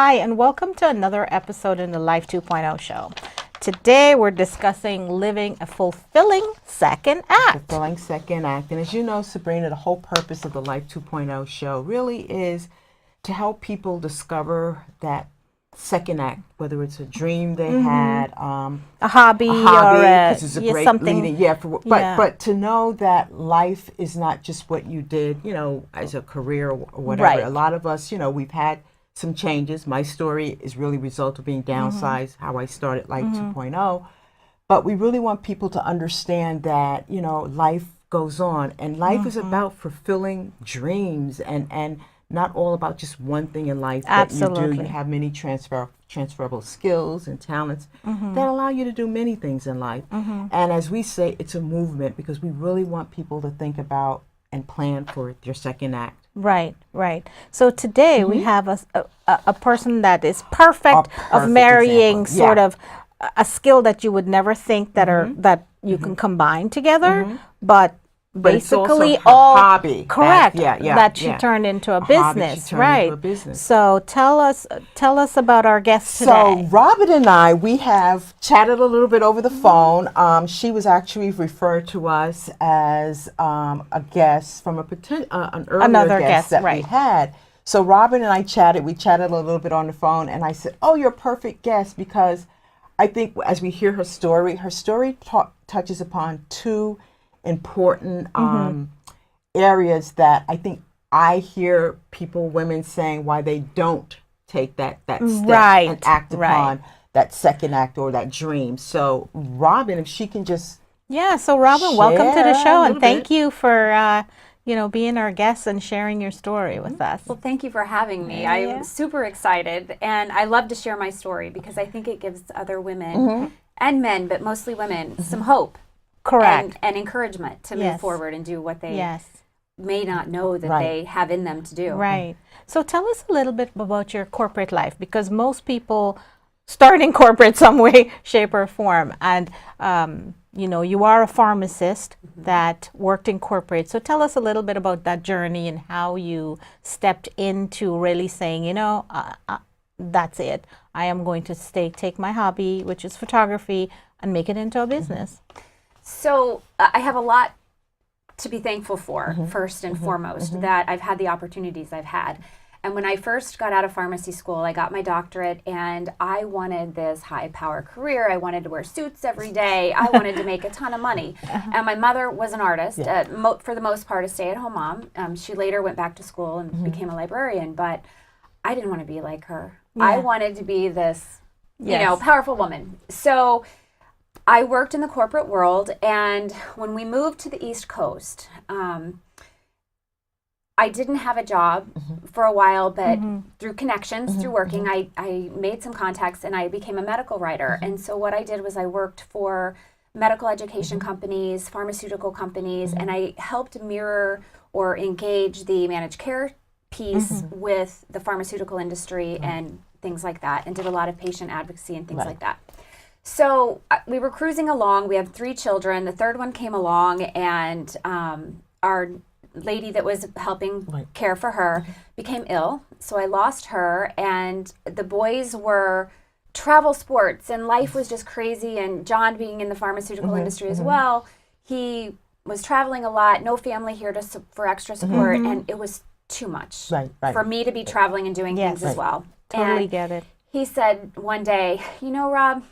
Hi, and welcome to another episode in the Life 2.0 show. Today we're discussing living a fulfilling second act. Fulfilling second act. And as you know, Sabrina, the whole purpose of the Life 2.0 show really is to help people discover that second act, whether it's a dream they had, A hobby or it's a great something. leading, but to know that life is not just what you did, as a career or whatever. Right. A lot of us, we've had some changes. My story is really a result of being downsized, how I started Life 2.0. But we really want people to understand that, life goes on, and life is about fulfilling dreams and not all about just one thing in life that you do. You have many transferable skills and talents that allow you to do many things in life. And as we say, it's a movement because we really want people to think about and plan for their second act. Right, right. So today we have a person that is perfect of marrying sort of a skill that you would never think that that you can combine together, but basically it's also her hobby. Correct. That she turned into a business, right? Into a business. So tell us about our guest today. So Robyn and I, we have chatted a little bit over the phone. She was actually referred to us as a guest from an earlier guest that we had. So Robyn and I chatted. We chatted a little bit on the phone, and I said, "Oh, you're a perfect guest," because I think as we hear her story touches upon two important areas that I think I hear women saying why they don't take that step and act upon that second act or that dream. So Robyn, if she can just so Robyn, welcome to the show, and thank you for being our guest and sharing your story with us. Well, thank you for having me. I'm super excited, and I love to share my story because I think it gives other women and men, but mostly women, some hope. Correct. And encouragement to move forward and do what they may not know that they have in them to do. Right. So tell us a little bit about your corporate life, because most people start in corporate some way, shape, or form. And, you are a pharmacist that worked in corporate. So tell us a little bit about that journey and how you stepped into really saying, that's it. I am going to take my hobby, which is photography, and make it into a business. So I have a lot to be thankful for, first and foremost, that I've had the opportunities I've had. And when I first got out of pharmacy school, I got my doctorate, and I wanted this high-power career. I wanted to wear suits every day. I wanted to make a ton of money. And my mother was an artist, for the most part, a stay-at-home mom. She later went back to school and became a librarian, but I didn't want to be like her. I wanted to be this, powerful woman. So I worked in the corporate world, and when we moved to the East Coast, I didn't have a job for a while, but through connections, through working, I made some contacts, and I became a medical writer. And so what I did was I worked for medical education companies, pharmaceutical companies, and I helped mirror or engage the managed care piece with the pharmaceutical industry and things like that, and did a lot of patient advocacy and things like that. So we were cruising along. We have 3 children. The third one came along, and our lady that was helping care for her became ill. So I lost her, and the boys were travel sports, and life was just crazy. And John, being in the pharmaceutical industry as well, he was traveling a lot, no family here for extra support, and it was too much for me to be traveling and doing things as well. Totally get it. He said one day, Rob,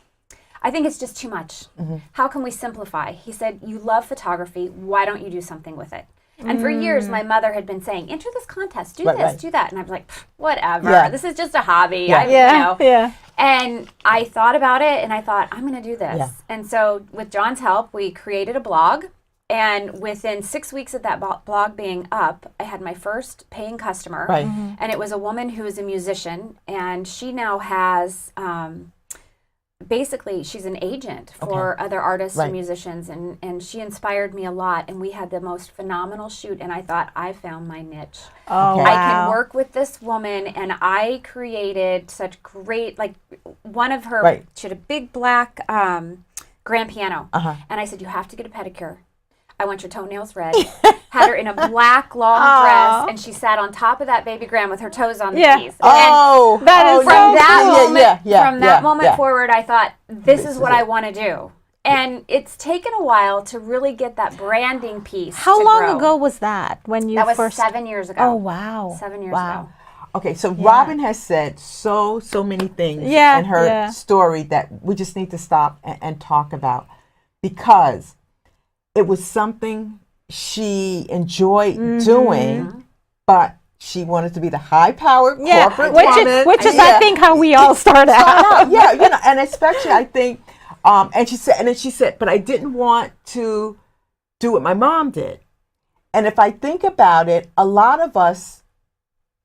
I think it's just too much. How can we simplify? He said, you love photography. Why don't you do something with it? And for years, my mother had been saying, enter this contest, do this, do that. And I was like, whatever. This is just a hobby. And I thought about it, and I thought, I'm going to do this. And so with John's help, we created a blog. And within 6 weeks of that blog being up, I had my first paying customer. And it was a woman who is a musician. And she now has... basically, she's an agent for other artists and musicians, and she inspired me a lot, and we had the most phenomenal shoot, and I thought, I found my niche. I can work with this woman, and I created such great, one of her, she had a big black grand piano, and I said, you have to get a pedicure. I want your toenails red. Had her in a black long dress, and she sat on top of that baby grand with her toes on the keys. Oh, that is from that cool. moment, from that moment forward, I thought, this is what I want to do. And it's taken a while to really get that branding piece. How long ago was that when you That was first? 7 years ago. Oh, wow. 7 years ago. Okay, so Robyn has said so many things in her story that we just need to stop and talk about, because it was something she enjoyed doing, but she wanted to be the high-powered corporate woman. Which is, I think, how we all start out. Yeah, and especially I think, and she said, but I didn't want to do what my mom did. And if I think about it, a lot of us,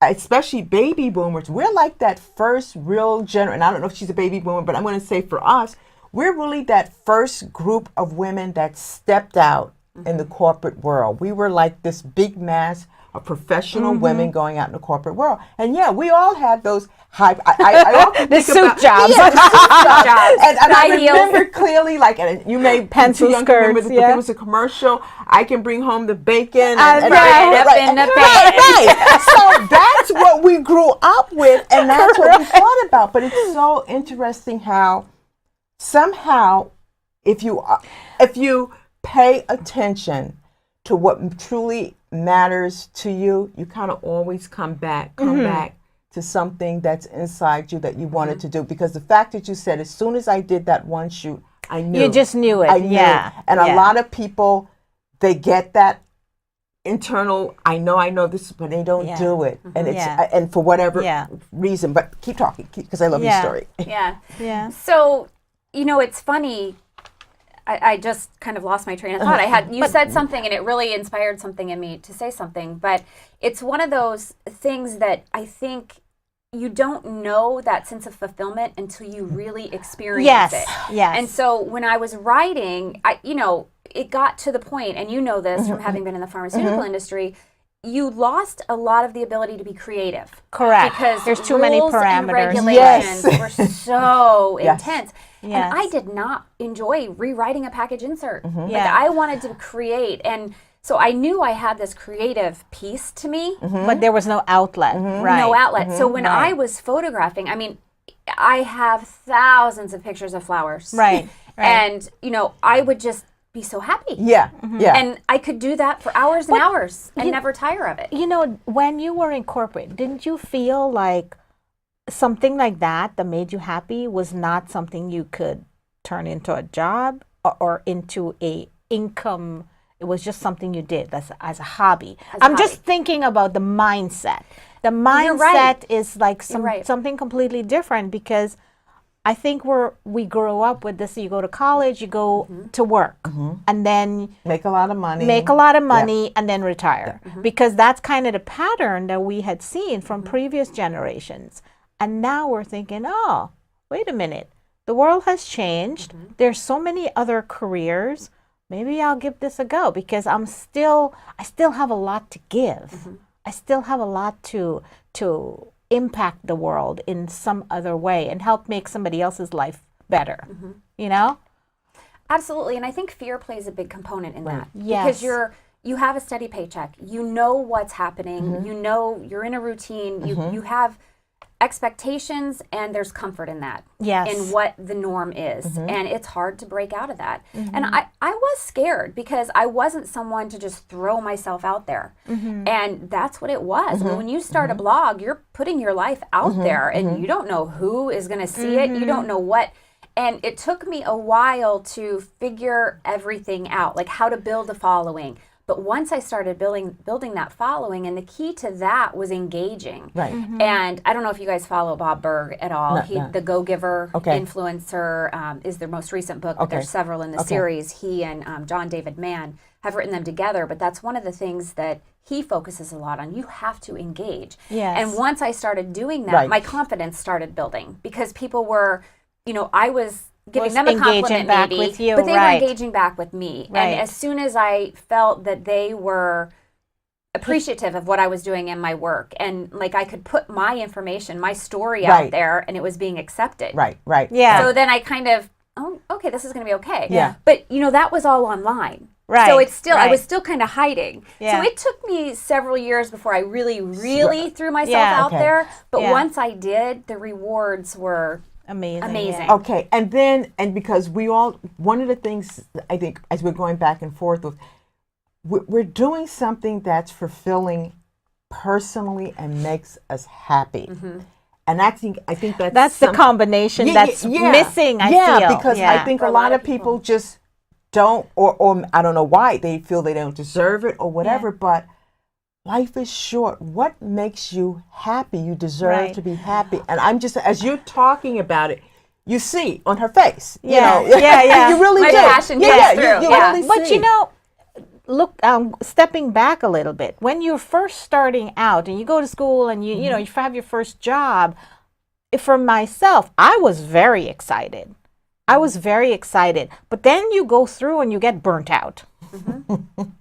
especially baby boomers, we're like that first real generation. And I don't know if she's a baby boomer, but I'm going to say for us, we're really that first group of women that stepped out in the corporate world. We were like this big mass of professional women going out in the corporate world. And we all had those high, I often the think suit about, jobs. the suit jobs. And I heels. remember clearly, like, and you may pencil too young skirts, to remember this, but there was a commercial, I can bring home the bacon. Right. So that's what we grew up with, and that's what we thought about. But it's so interesting how somehow, if you pay attention to what truly matters to you, you kind of always come back to something that's inside you that you wanted to do. Because the fact that you said, as soon as I did that one shoot, I knew. You just knew it. I knew. And a lot of people, they get that internal, I know this, but they don't do it. And it's and for whatever reason. But keep talking, because I love your story. Yeah. So, it's funny. I just kind of lost my train of thought. You said something, and it really inspired something in me to say something. But it's one of those things that I think you don't know that sense of fulfillment until you really experience it. Yes. And so when I was writing, it got to the point, and you know this from having been in the pharmaceutical industry, you lost a lot of the ability to be creative. Correct. Because there's too many parameters. And regulations were so intense. Yes. And I did not enjoy rewriting a package insert. Like, I wanted to create. And so I knew I had this creative piece to me. But there was no outlet. Right. No outlet. So when I was photographing, I have thousands of pictures of flowers. Right. And, I would just be so happy. Yeah. And I could do that for hours and hours and never tire of it. When you were in corporate, didn't you feel like something like that made you happy was not something you could turn into a job or into a income? It was just something you did as a hobby. I'm just thinking about the mindset. The mindset is like something completely different, because I think we grow up with this. You go to college, you go to work, and then make a lot of money, and then retire, because that's kind of the pattern that we had seen from previous generations. And now we're thinking, oh, wait a minute, the world has changed. There's so many other careers. Maybe I'll give this a go, because I still have a lot to give. I still have a lot to impact the world in some other way and help make somebody else's life better. Absolutely. And I think fear plays a big component in that. Yes. Because you have a steady paycheck. You know what's happening. You know you're in a routine. You have expectations, and there's comfort in that. Yes. In what the norm is. And it's hard to break out of that. And I was scared, because I wasn't someone to just throw myself out there. And that's what it was. When you start a blog, you're putting your life out there, and you don't know who is going to see it. You don't know what. And it took me a while to figure everything out, like how to build a following. But once I started building that following, and the key to that was engaging. Right. And I don't know if you guys follow Bob Berg at all. The Go Giver influencer is their most recent book. But there's several in the series. He and John David Mann have written them together. But that's one of the things that he focuses a lot on. You have to engage. Yes. And once I started doing that, my confidence started building, because people were, I was giving them a compliment maybe, with you, but they were engaging back with me. And as soon as I felt that they were appreciative of what I was doing in my work, and like I could put my information, my story out there, and it was being accepted. Right. Yeah. So then I kind of, okay, this is going to be okay. Yeah. But, that was all online. Right. So it's still, right. I was still kind of hiding. Yeah. So it took me several years before I really threw myself Yeah. out there. But Yeah. once I did, the rewards were amazing. Yeah. Okay, and then, and because we all, one of the things I think as we're going back and forth with, we're doing something that's fulfilling personally and makes us happy. And I think that's the combination that's missing, I feel. Because I think a lot of people just don't, or I don't know why, they feel they don't deserve it or whatever, but life is short. What makes you happy? You deserve to be happy. And I'm just, as you're talking about it, you see on her face. You know, you really My do. passion comes through. You really But see. you know, look, stepping back a little bit, when you're first starting out and you go to school and you know, you have your first job, for myself, I was very excited. But then you go through and you get burnt out.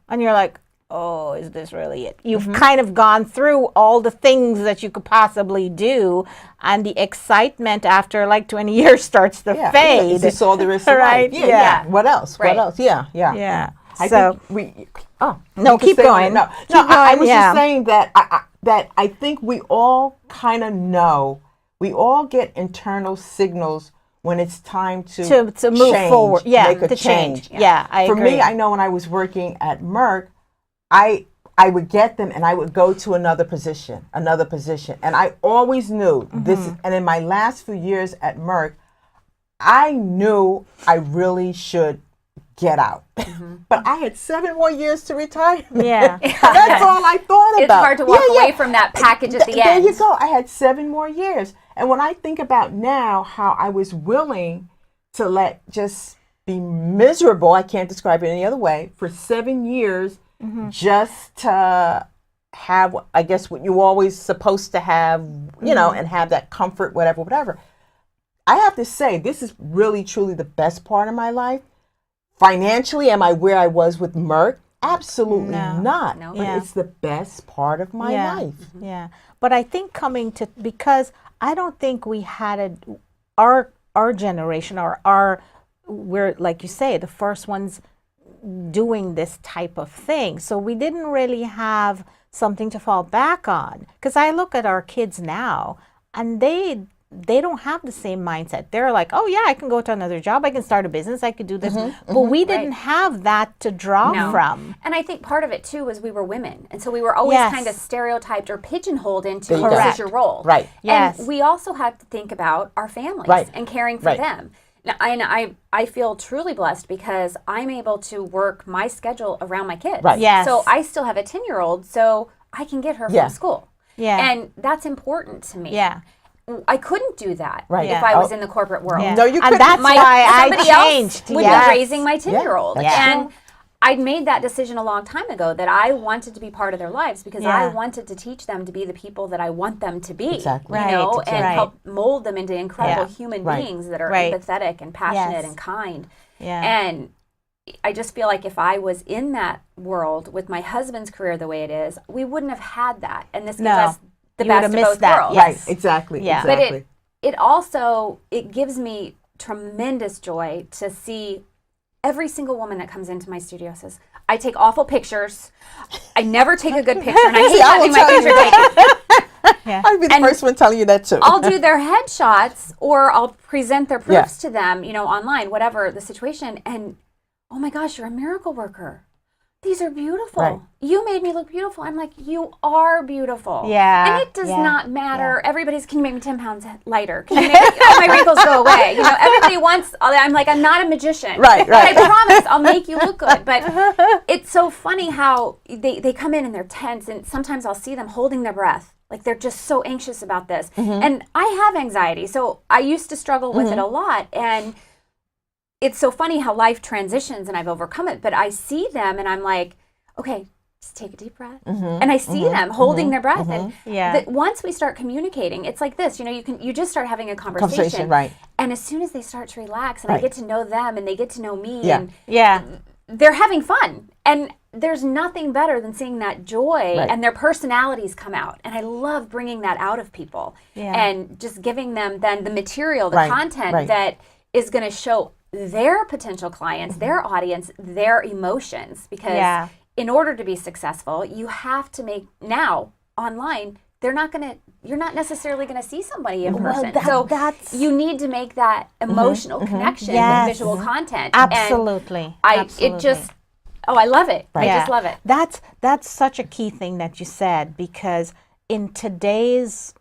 And you're like, oh, is this really it? You've kind of gone through all the things that you could possibly do, and the excitement after like 20 years starts to fade. That's all there is to Right? life. Yeah. What else? Right. What else? Yeah. So I think we. Oh no, keep going. No, I was just saying that I think we all kind of know. We all get internal signals when it's time to move change, forward. make a to change. change. Yeah, I For agree. me, I know when I was working at Merck, I would get them and I would go to another position, and I always knew this. And in my last few years at Merck, I knew I really should get out. But I had 7 more years to retire. Yeah. That's all I thought about. It's hard to walk away from that package at the end. There you go. I had 7 more years. And when I think about now how I was willing to just be miserable, I can't describe it any other way, for 7 years just to have, I guess, what you always supposed to have, you know, and have that comfort, whatever. I have to say, this is really, truly the best part of my life. Financially, am I where I was with Merck? Absolutely not. No. But it's the best part of my life. Yeah. But I think because I don't think we had our generation or we're, like you say, the first ones doing this type of thing. So we didn't really have something to fall back on. Because I look at our kids now and they don't have the same mindset. They're like, oh yeah, I can go to another job. I can start a business. I could do this. But we didn't have that to draw from. And I think part of it too was we were women. And so we were always kind of stereotyped or pigeonholed into this is your role. Right. Yes. And we also had to think about our families and caring for them. Now, I feel truly blessed because I'm able to work my schedule around my kids. Right. Yes. So I still have a 10-year-old, so I can get her from school. Yeah. And that's important to me. Yeah. I couldn't do that Right. if I was in the corporate world. Yeah. No, you couldn't. And that's why I Somebody changed. else would be raising my 10-year-old. that's And I made that decision a long time ago that I wanted to be part of their lives because I wanted to teach them to be the people that I want them to be. Exactly. You know, Right. and Right. help mold them into incredible human Right. beings that are Right. empathetic and passionate Yes. and kind. Yeah. And I just feel like if I was in that world with my husband's career the way it is, we wouldn't have had that. And this gives us the You would best have of missed both that. worlds. Yes. Right. Exactly. Yeah. But Exactly. it also, it gives me tremendous joy to see every single woman that comes into my studio says, I take awful pictures. I never take a good picture, and I hate having my picture taken. I'd be the first one telling you that too. I'll do their headshots or I'll present their proofs to them, you know, online, whatever the situation. And oh my gosh, you're a miracle worker. These are beautiful. Right. You made me look beautiful. I'm like, you are beautiful. Yeah. And it does not matter. Everybody's, can you make me 10 pounds lighter? Can you make all my wrinkles go away? You know, everybody wants, I'm like, I'm not a magician. Right. But I promise I'll make you look good. But it's so funny how they come in and they're tense, and sometimes I'll see them holding their breath. Like they're just so anxious about this. And I have anxiety. So I used to struggle with it a lot. And it's so funny how life transitions and I've overcome it. But I see them and I'm like, okay, just take a deep breath. And I see them holding their breath. And once we start communicating, it's like this, you know, you just start having a conversation. Right. And as soon as they start to relax and I get to know them and they get to know me and Yeah. they're having fun. And there's nothing better than seeing that joy Right. and their personalities come out. And I love bringing that out of people and just giving them then the material, the content that is going to show their potential clients, their audience, their emotions. Because in order to be successful, you have to make now online. You're not necessarily going to see somebody in person. So you need to make that emotional connection with visual content. Absolutely. And I love it. I just love it. That's such a key thing that you said, because in today's,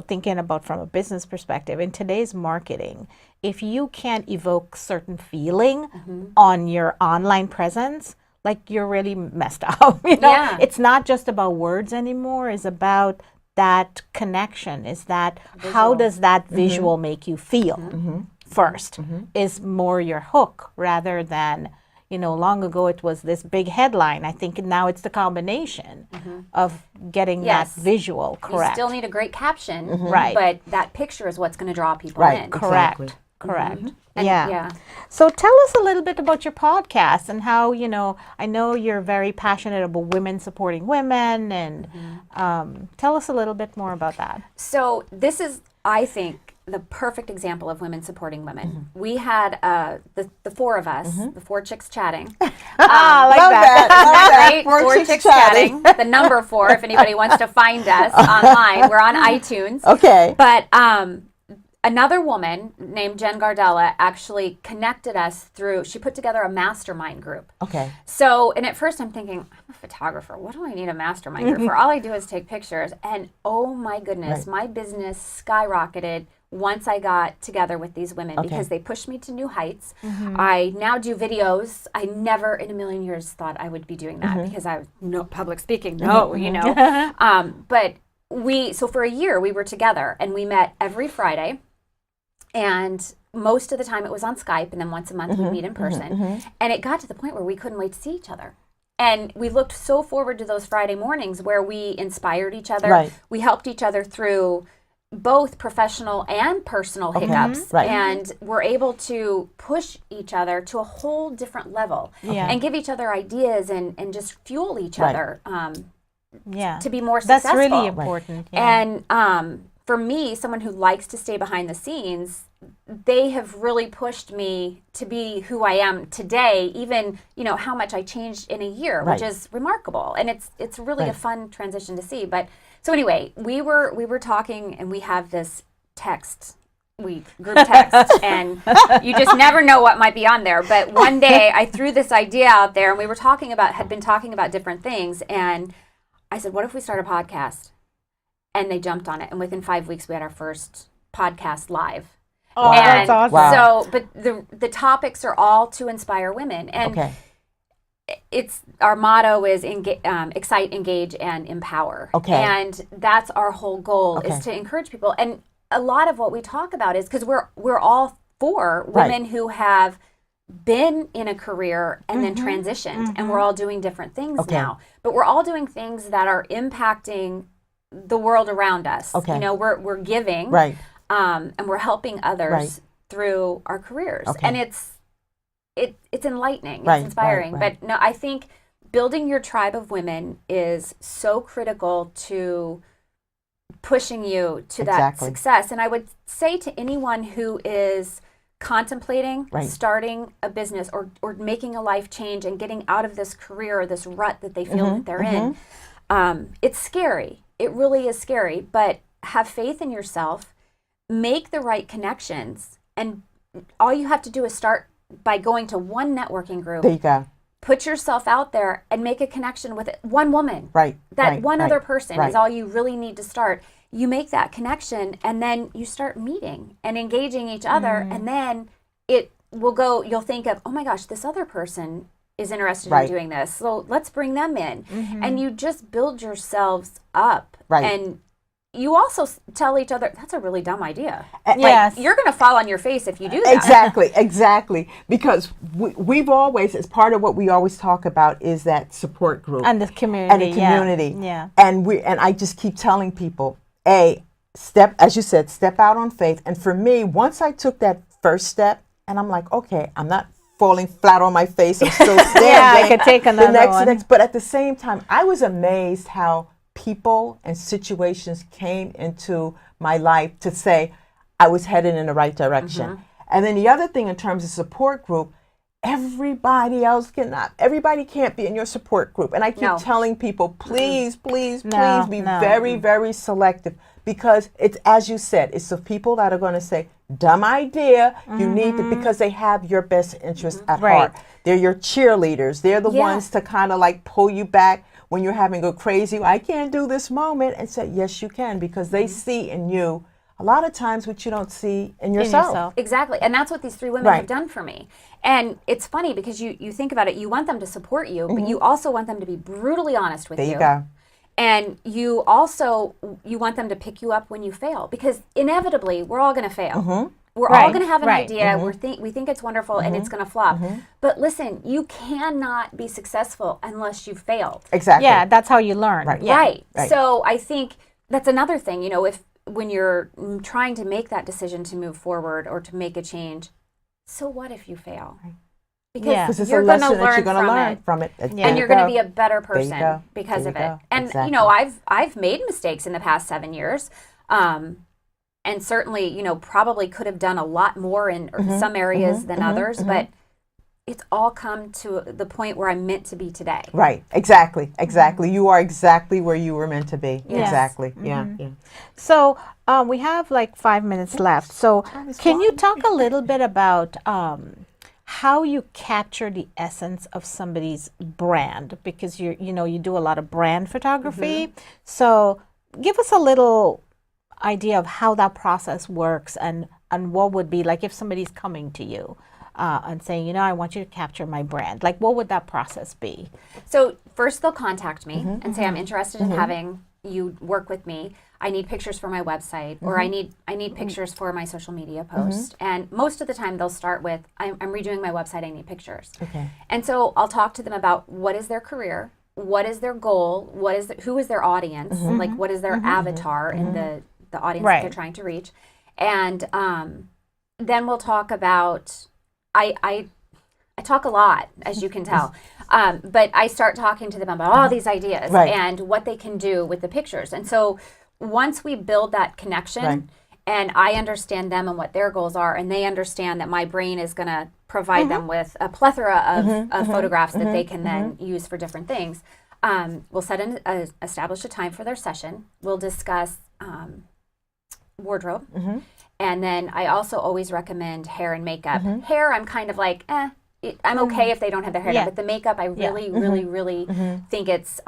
thinking about from a business perspective, in today's marketing, if you can't evoke certain feeling on your online presence, like, you're really messed up. It's not just about words anymore. It's about that connection. Is that how does that visual make you feel first is more your hook, rather than, long ago it was this big headline. I think now it's the combination of getting that visual correct. You still need a great caption, right? But that picture is what's going to draw people in. Correct. So tell us a little bit about your podcast and how, I know you're very passionate about women supporting women, and tell us a little bit more about that. So this is, I think, the perfect example of women supporting women. We had the four of us, the four chicks chatting. Love that. Right? Four chicks chatting. The number 4, if anybody wants to find us online. We're on iTunes. Okay. But another woman named Jen Gardella actually connected us through, she put together a mastermind group. Okay. So, and at first I'm thinking, I'm a photographer. What do I need a mastermind group for? All I do is take pictures. And oh my goodness, my business skyrocketed once I got together with these women, because they pushed me to new heights. I now do videos. I never in a million years thought I would be doing that, because I was public speaking. But so for a year we were together, and we met every Friday. And most of the time it was on Skype, and then once a month we'd meet in person. And it got to the point where we couldn't wait to see each other. And we looked so forward to those Friday mornings where we inspired each other. Right. We helped each other through both professional and personal hiccups. And we're able to push each other to a whole different level and give each other ideas and just fuel each other to be more successful. That's really important. And for me, someone who likes to stay behind the scenes, they have really pushed me to be who I am today, even, how much I changed in a year, which is remarkable. And it's really a fun transition to see. But so anyway, we were talking, and we have this group text, and you just never know what might be on there. But one day I threw this idea out there, and we were had been talking about different things. And I said, what if we start a podcast? And they jumped on it. And within 5 weeks, we had our first podcast live. Oh, and that's awesome. So, but the topics are all to inspire women. And it's our motto is excite, engage, and empower. And that's our whole goal, is to encourage people. And a lot of what we talk about is because we're all 4 women who have been in a career and then transitioned, and we're all doing different things now. But we're all doing things that are impacting the world around us. We're giving, and we're helping others through our careers, and it's enlightening, it's inspiring. But no, I think building your tribe of women is so critical to pushing you to that success. And I would say to anyone who is contemplating starting a business or making a life change and getting out of this career or this rut that they feel that they're in, it's scary. It really is scary, but have faith in yourself, make the right connections, and all you have to do is start by going to one networking group. There you go. Put yourself out there and make a connection with one woman. That one other person is all you really need to start. You make that connection, and then you start meeting and engaging each other, and then it will go, you'll think of, oh my gosh, this other person is interested in doing this, so let's bring them in. And you just build yourselves up. And you also tell each other, that's a really dumb idea. Yes. Like, you're going to fall on your face if you do that. Exactly. Because we've always, as part of what we always talk about, is that support group. And the community. And I just keep telling people, as you said, step out on faith. And for me, once I took that first step, and I'm like, okay, I'm not falling flat on my face, I'm still standing. I could take another one. But at the same time, I was amazed how people and situations came into my life to say I was headed in the right direction. And then the other thing in terms of support group, everybody can't be in your support group. And I keep telling people, please be very, very selective, because it's, as you said, it's the people that are going to say, dumb idea, you need to, because they have your best interest at heart. They're your cheerleaders. They're the ones to kind of like pull you back when you're having a crazy, I can't do this moment, and say, yes, you can, because they see in you a lot of times what you don't see in yourself. Exactly. And that's what these 3 women have done for me. And it's funny because you think about it, you want them to support you, but you also want them to be brutally honest with you. There you go. And you want them to pick you up when you fail, because inevitably we're all going to fail. We're all going to have an idea. We think it's wonderful and it's going to flop. But listen, you cannot be successful unless you've failed. Exactly. Yeah, that's how you learn. Right. So I think that's another thing, when you're trying to make that decision to move forward or to make a change, so what if you fail? Because it's you're a going to learn from it. And you're going to be a better person because of it. And, exactly. I've made mistakes in the past 7 years. And certainly, probably could have done a lot more in some areas than others, but it's all come to the point where I'm meant to be today. Right. Exactly. You are exactly where you were meant to be. Yes. Exactly. Yeah. So we have like 5 minutes left. So can you talk a little bit about how you capture the essence of somebody's brand? Because you do a lot of brand photography. So give us a little idea of how that process works, and what would be like if somebody's coming to you and saying, I want you to capture my brand. Like, what would that process be? So first they'll contact me and say, I'm interested in having you work with me. I need pictures for my website, or I need pictures for my social media post. And most of the time they'll start with, I'm redoing my website, I need pictures. Okay. And so I'll talk to them about what is their career, what is their goal, who is their audience, like what is their avatar in the audience that they're trying to reach. And then we'll talk about, I talk a lot, as you can tell, but I start talking to them about all these ideas and what they can do with the pictures. And so once we build that connection and I understand them and what their goals are, and they understand that my brain is going to provide them with a plethora of photographs that they can then use for different things, we'll establish a time for their session. We'll discuss wardrobe. And then I also always recommend hair and makeup. Hair, I'm kind of like, I'm okay if they don't have their hair done, but the makeup, I really, really think it's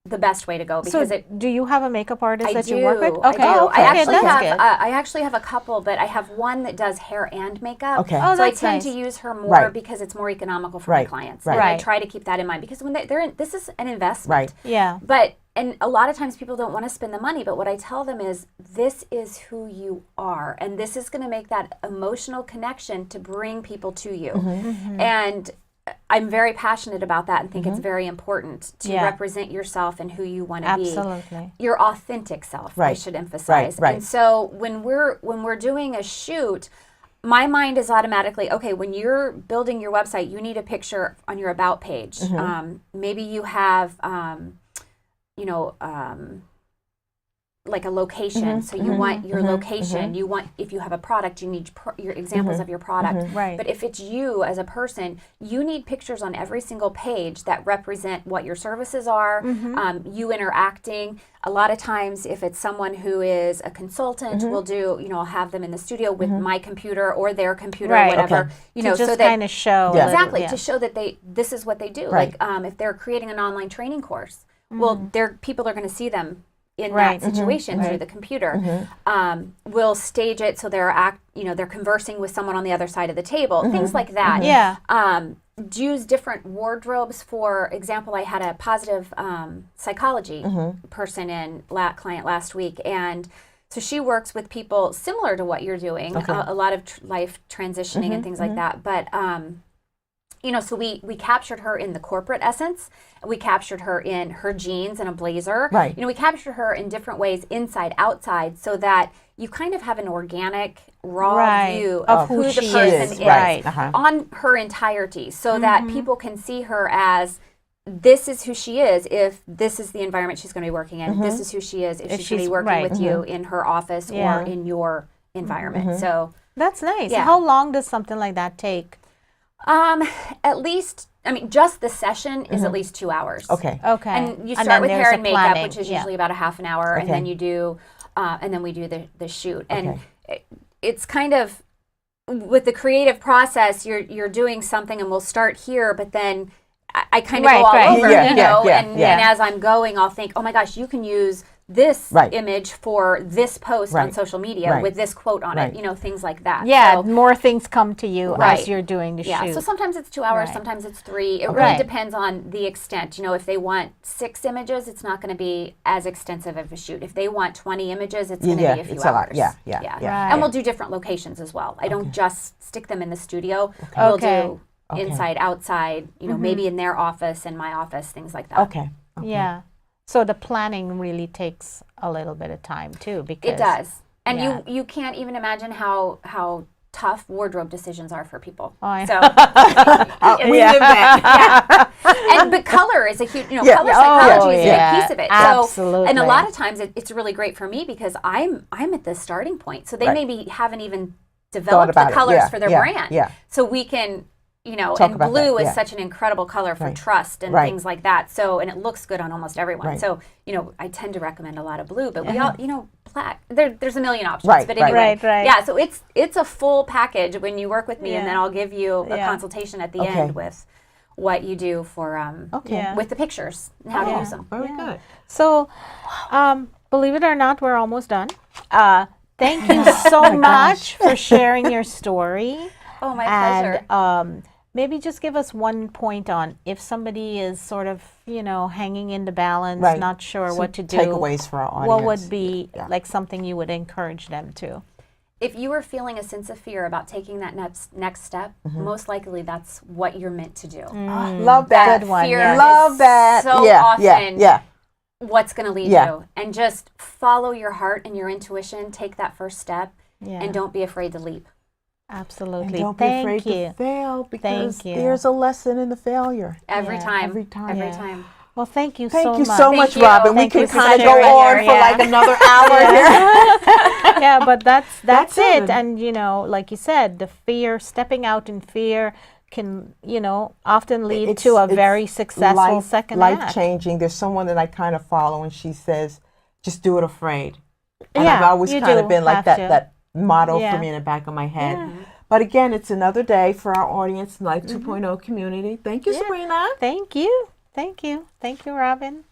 the best way to go, because do you have a makeup artist that you work with? Okay. I do. Okay. I actually have a couple, but I have one that does hair and makeup. Okay. Oh, so I that's tend nice. to use her more because it's more economical for my clients. And I try to keep that in mind, because when this is an investment. Yeah. And a lot of times people don't want to spend the money, but what I tell them is, this is who you are, and this is going to make that emotional connection to bring people to you. And I'm very passionate about that and think it's very important to represent yourself and who you want to be. Absolutely. Your authentic self, I should emphasize. And so when we're doing a shoot, my mind is automatically, okay, when you're building your website, you need a picture on your about page. Maybe you have like a location. So you want your location. You want, if you have a product, you need your examples of your product. But if it's you as a person, you need pictures on every single page that represent what your services are, you interacting. A lot of times, if it's someone who is a consultant, we'll do, I'll have them in the studio with my computer or their computer or whatever, to just kind of show. Exactly, to show that this is what they do. Like if they're creating an online training course, well, people are going to see them in that situation through the computer. We'll stage it so they're conversing with someone on the other side of the table, things like that. Use different wardrobes. For example, I had a positive psychology person client last week, and so she works with people similar to what you're doing, a lot of life transitioning and things like that. But so we captured her in the corporate essence. We captured her in her jeans and a blazer. We captured her in different ways, inside, outside, so that you kind of have an organic, raw view of who the person is on her entirety, so that people can see her as, this is who she is if this is the environment she's going to be working in. This is who she is if she's going to be working with you in her office or in your environment. So That's nice. Yeah. How long does something like that take? At least, I mean, just the session is at least 2 hours. Okay. Okay. And you then start with there's hair a and makeup, planning. which is usually about a half an hour, and Okay. then you do, and then we do the shoot. And Okay. it's kind of, with the creative process, you're doing something, and we'll start here, but then I kind of go all over, Yeah, you know, yeah, and yeah. as I'm going, I'll think, oh my gosh, you can use this Right. image for this post on Right. social media Right. with this quote on Right. it, you know, things like that. Yeah, So, more things come to you Right. as you're doing the yeah, shoot. so sometimes it's 2 hours, Right. sometimes it's 3. It Okay. really Right. depends on the extent. You know, if they want 6 images, it's not going to be as extensive of a shoot. If they want 20 images, it's going to Yeah, be a few it's a lot. hours. Yeah. Right. And we'll do different locations as well. I don't just stick them in the studio. Okay. We'll Okay. do Okay. inside, outside, you know, maybe in their office, in my office, things like that. Okay. Yeah. So the planning really takes a little bit of time too, because It does. And yeah. you can't even imagine how tough wardrobe decisions are for people. Oh, I So We live that. but color is a huge, you know, Yeah. color Oh, psychology is a yeah. big piece of it. Absolutely. So, and a lot of times it's really great for me because I'm at the starting point. So they Right. maybe haven't even developed about the it. colors Yeah, for their yeah, brand. yeah. So we can, you know, Talk and about blue that, is yeah. such an incredible color for Right. trust and Right. things like that. So, and it looks good on almost everyone. Right. So, you know, I tend to recommend a lot of blue, but we all, you know, black. There's a million options. Right, But right. anyway, Right. yeah. So it's a full package when you work with me, and Yeah. then I'll give you a Yeah. consultation at the Okay. end with what you do for Okay. Yeah. with the pictures and how to Yeah. use them. Very Yeah. good. So, believe it or not, we're almost done. Thank you so much for sharing your story. Oh, my pleasure. And maybe just give us one point on if somebody is sort of, you know, hanging in the balance, Right. not sure Some what to do. takeaways for our audience. What would be Yeah. like something you would encourage them to? If you are feeling a sense of fear about taking that next step, most likely that's what you're meant to do. Love that. Good one, Fear yeah. Love is that. so yeah, often yeah. what's going to lead Yeah. you. And just follow your heart and your intuition. Take that first step, Yeah. and don't be afraid to leap. And Absolutely. don't be Thank afraid you. to fail because you. there's a lesson in the failure. Every Yeah, time. every time. Every Yeah. time. Well, thank you Thank so you much. so much, you. Robyn. Thank We you could for kind of go sharing on your- for yeah. like another hour here. Yeah, but that's That's it. it. And you know, like you said, the fear, stepping out in fear, can often lead It's- to a it's very successful second life act. changing. There's someone that I kind of follow, and she says, "Just do it afraid." And Yeah, I've always you kind of do been like have to. that motto Yeah. for me in the back of my head. Yeah. But again, it's another day for our audience, Life 2.0 community. Thank you, Yeah. Sabrina. Thank you. Thank you. Thank you, Robyn.